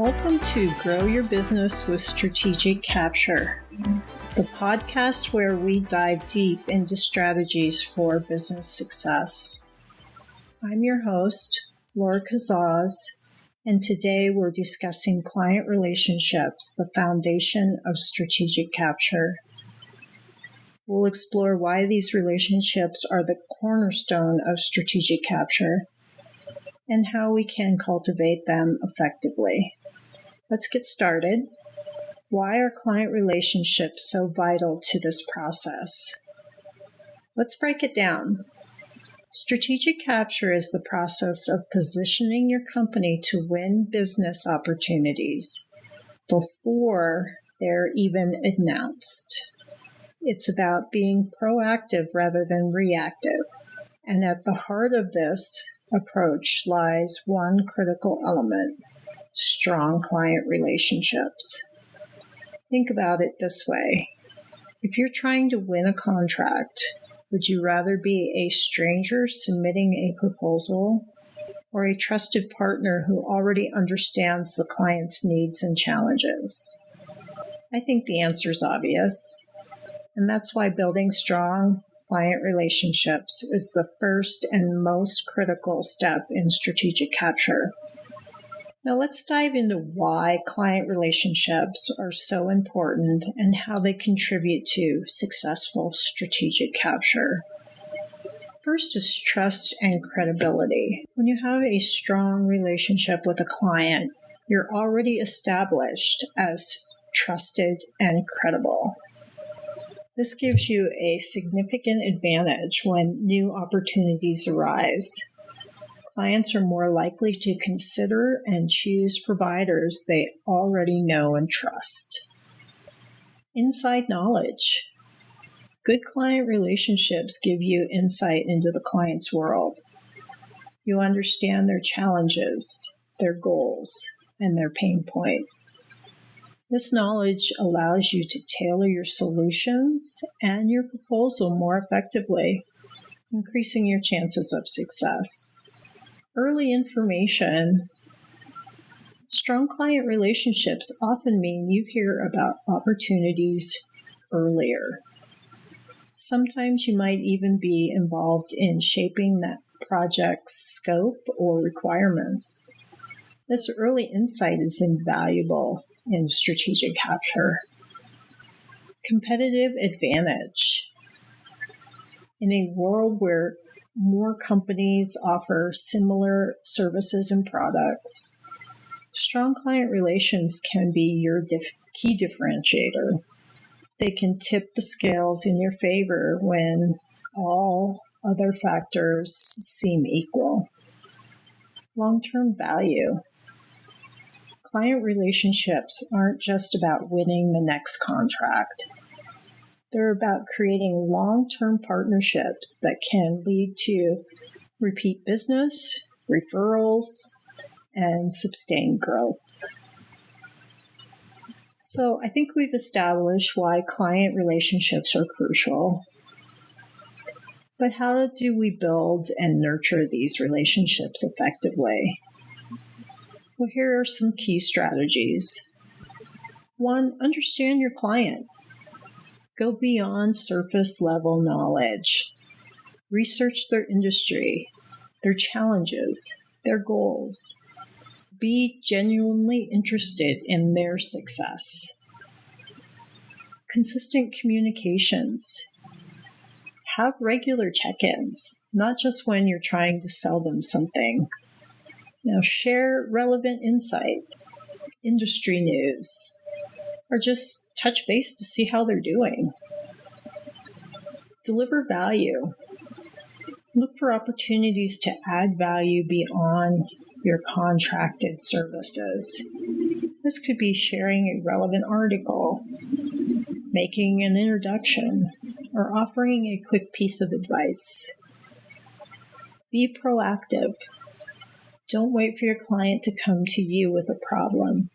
Welcome to Grow Your Business with Strategic Capture, the podcast where we dive deep into strategies for business success. I'm your host, Laura Kazaz, and today we're discussing client relationships, the foundation of strategic capture. We'll explore why these relationships are the cornerstone of strategic capture and how we can cultivate them effectively. Let's get started. Why are client relationships so vital to this process? Let's break it down. Strategic capture is the process of positioning your company to win business opportunities before they're even announced. It's about being proactive rather than reactive. And at the heart of this approach lies one critical element: strong client relationships. Think about it this way. If you're trying to win a contract, would you rather be a stranger submitting a proposal or a trusted partner who already understands the client's needs and challenges? I think the answer is obvious, and that's why building strong client relationships is the first and most critical step in strategic capture. Now let's dive into why client relationships are so important and how they contribute to successful strategic capture. First is trust and credibility. When you have a strong relationship with a client, you're already established as trusted and credible. This gives you a significant advantage when new opportunities arise. Clients are more likely to consider and choose providers they already know and trust. Inside knowledge. Good client relationships give you insight into the client's world. You understand their challenges, their goals, and their pain points. This knowledge allows you to tailor your solutions and your proposal more effectively, increasing your chances of success. Early information. Strong client relationships often mean you hear about opportunities earlier. Sometimes you might even be involved in shaping that project's scope or requirements. This early insight is invaluable in strategic capture. Competitive advantage. In a world where more companies offer similar services and products, strong client relations can be your key differentiator. They can tip the scales in your favor when all other factors seem equal. Long-term value. Client relationships aren't just about winning the next contract. They're about creating long-term partnerships that can lead to repeat business, referrals, and sustained growth. So I think we've established why client relationships are crucial. But how do we build and nurture these relationships effectively? Well, here are some key strategies. 1, understand your client. Go beyond surface level knowledge. Research their industry, their challenges, their goals. Be genuinely interested in their success. Consistent communications. Have regular check-ins, not just when you're trying to sell them something. Share relevant insight, industry news, or just touch base to see how they're doing. Deliver value. Look for opportunities to add value beyond your contracted services. This could be sharing a relevant article, making an introduction, or offering a quick piece of advice. Be proactive. Don't wait for your client to come to you with a problem.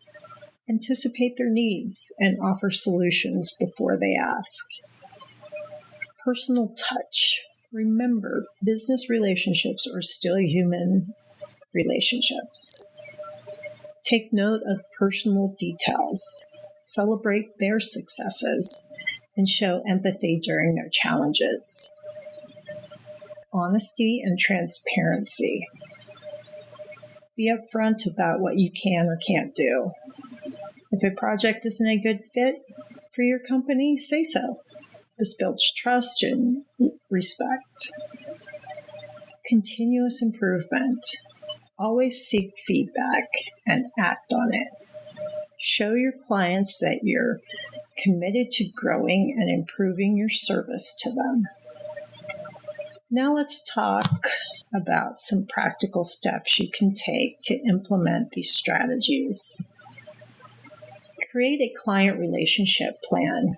Anticipate their needs and offer solutions before they ask. Personal touch. Remember, business relationships are still human relationships. Take note of personal details, celebrate their successes, and show empathy during their challenges. Honesty and transparency. Be upfront about what you can or can't do. If a project isn't a good fit for your company, say so. This builds trust and respect. Continuous improvement. Always seek feedback and act on it. Show your clients that you're committed to growing and improving your service to them. Now let's talk about some practical steps you can take to implement these strategies. Create a client relationship plan.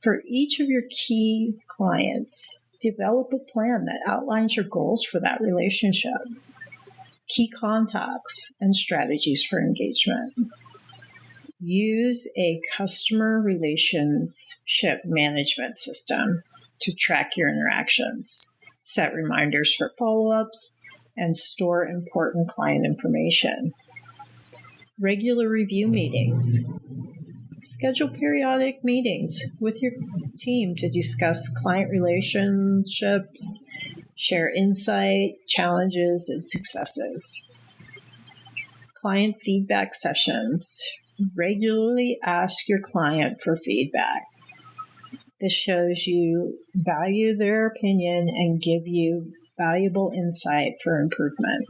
For each of your key clients, develop a plan that outlines your goals for that relationship, key contacts, and strategies for engagement. Use a customer relationship management system to track your interactions, set reminders for follow-ups, and store important client information. Regular review meetings. Schedule periodic meetings with your team to discuss client relationships, share insight, challenges, and successes. Client feedback sessions. Regularly ask your client for feedback. This shows you value their opinion and give you valuable insight for improvement.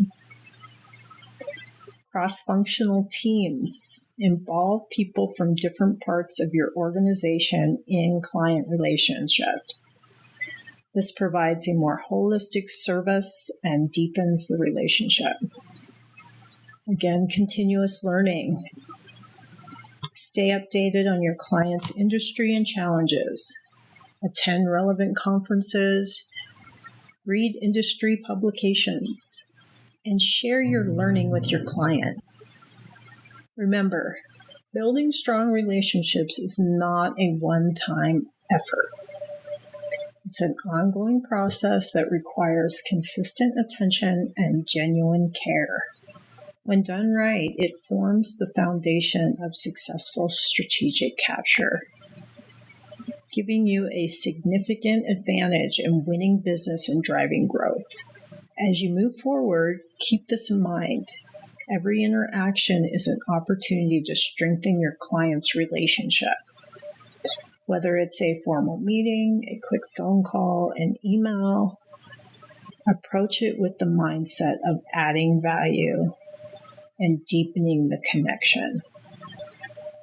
Cross-functional teams. Involve people from different parts of your organization in client relationships. This provides a more holistic service and deepens the relationship. Again, continuous learning. Stay updated on your client's industry and challenges. Attend relevant conferences. Read industry publications. And share your learning with your client. Remember, building strong relationships is not a one-time effort. It's an ongoing process that requires consistent attention and genuine care. When done right, it forms the foundation of successful strategic capture, giving you a significant advantage in winning business and driving growth. As you move forward, keep this in mind. Every interaction is an opportunity to strengthen your client's relationship. Whether it's a formal meeting, a quick phone call, an email, approach it with the mindset of adding value and deepening the connection.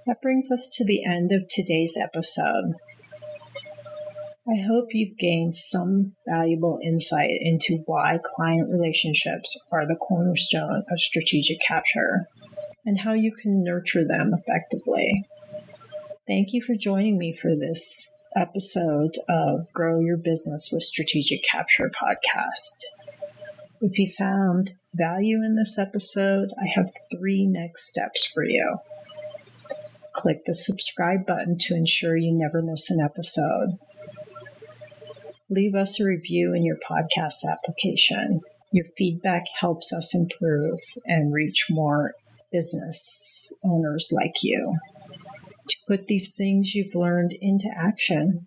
That brings us to the end of today's episode. I hope you've gained some valuable insight into why client relationships are the cornerstone of strategic capture and how you can nurture them effectively. Thank you for joining me for this episode of Grow Your Business with Strategic Capture podcast. If you found value in this episode, I have 3 next steps for you. Click the subscribe button to ensure you never miss an episode. Leave us a review in your podcast application. Your feedback helps us improve and reach more business owners like you. To put these things you've learned into action,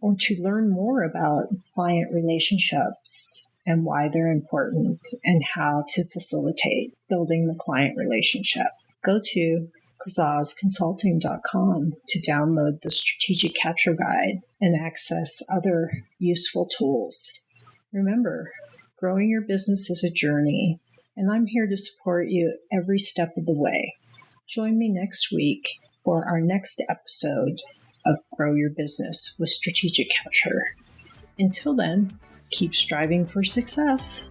or to learn more about client relationships and why they're important and how to facilitate building the client relationship, go to kazazconsulting.com to download the Strategic Capture Guide and access other useful tools. Remember, growing your business is a journey, and I'm here to support you every step of the way. Join me next week for our next episode of Grow Your Business with Strategic Capture. Until then, keep striving for success.